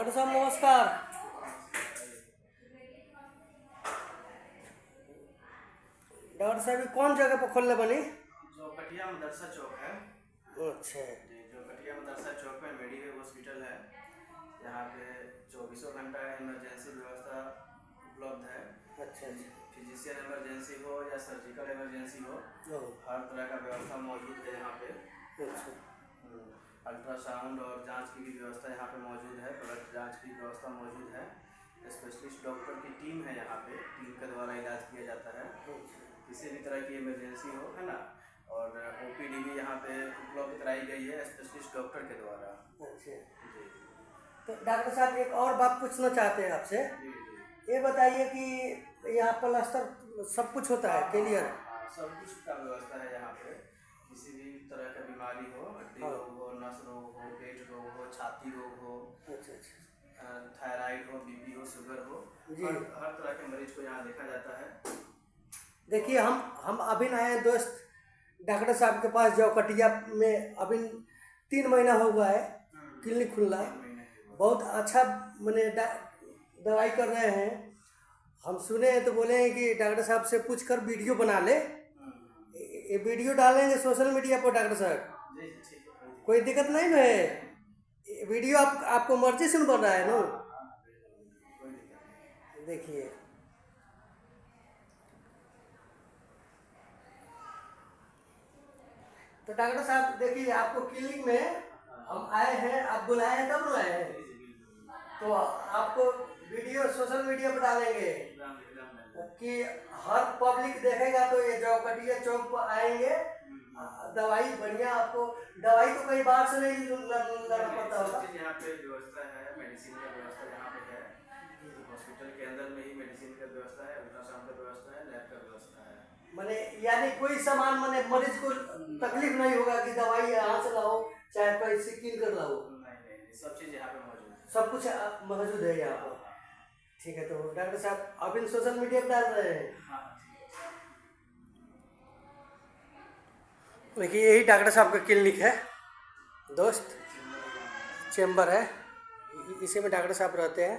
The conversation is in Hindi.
डॉक्टर साहब नमस्कार। डॉक्टर साहब ये कौन जगह पर खोलने बनी? जो कटिया मदरसा चौक है। अच्छा जी, जो कटिया मदरसा चौक पे मेडिवेव हॉस्पिटल है। यहाँ पे 24 घंटा इमरजेंसी व्यवस्था उपलब्ध है। अच्छा अच्छा। फिजिशियन इमरजेंसी हो या सर्जिकल इमरजेंसी हो, ओह, हर तरह का व्यवस्था मौजूद है यहाँ पे। अच्छा अल्ट्रासाउंड और जांच की भी व्यवस्था यहाँ पे मौजूद है। ब्लड जांच की व्यवस्था मौजूद है। स्पेशलिस्ट डॉक्टर की टीम है यहाँ पे, टीम के द्वारा इलाज किया जाता है। किसी भी तरह की इमरजेंसी हो, है ना। और ओपीडी भी यहाँ पे उपलब्ध कराई गई है स्पेशलिस्ट डॉक्टर के द्वारा। अच्छा। जी तो डॉक्टर साहब एक और बात पूछना चाहते हैं आपसे। जी जी। ये बताइए कि यहाँ प्लास्टर सब कुछ होता है क्लियर? हाँ, सब कुछ का व्यवस्था है यहाँ पे। किसी भी तरह का बीमारी हो, हड्डी हाँ। रोग हो, नस रोग हो, पेट रोग हो, छाती रोग हो, अच्छा अच्छा थायराइड हो, बीपी हो, शुगर हो, जी। हर तरह के मरीज को यहाँ देखा जाता है। देखिए हम अभी आए हैं दोस्त डॉक्टर साहब के पास, जो कटिया में अभी 3 महीना हो गया है क्लिनिक खुला है। 3 महीने के बाद। बहुत अच्छा मैंने दवाई कर रहे हैं। हम सुने हैं तो बोले हैं कि डॉक्टर साहब से पूछकर वीडियो बना ले। ये वीडियो डालेंगे सोशल मीडिया पर डॉक्टर साहब, जी जी, ठीक है। कोई दिक्कत नहीं ना है? ये वीडियो आपको मर्जी से बन रहा है ना? कोई दिक्कत नहीं। देखिए तो डॉक्टर साहब देखिए, आपको क्लिनिक में हम आए हैं, आप बुलाए हैं तब ना आए हैं। तो आपको वीडियो सोशल मीडिया पर डालेंगे कि हर पब्लिक देखेगा, तो ये जो कटिया चौक पर आएंगे। दवाई बढ़िया, आपको दवाई तो कई बार से नहीं लाना पड़ता होगा। यहाँ पे व्यवस्था है, मेडिसिन का व्यवस्था यहाँ पे है। हॉस्पिटल के अंदर में ही मेडिसिन का व्यवस्था है, अल्ट्रासाउंड का व्यवस्था है, लैब का व्यवस्था है। मैंने यानी कोई सामान मैंने मरीज को तकलीफ नहीं होगा कि दवाई यहाँ से लाओ चाहे कोई से किन कर लाओ? नहीं, सब चीज़ यहाँ पे मौजूद है। सब कुछ मौजूद है यहाँ पर। ठीक है, तो डॉक्टर साहब अभी सोशल मीडिया पर डाल रहे हैं। हाँ ठीक है। देखिए यही डॉक्टर साहब का क्लिनिक है दोस्त, चेम्बर है, इसी में डॉक्टर साहब रहते हैं।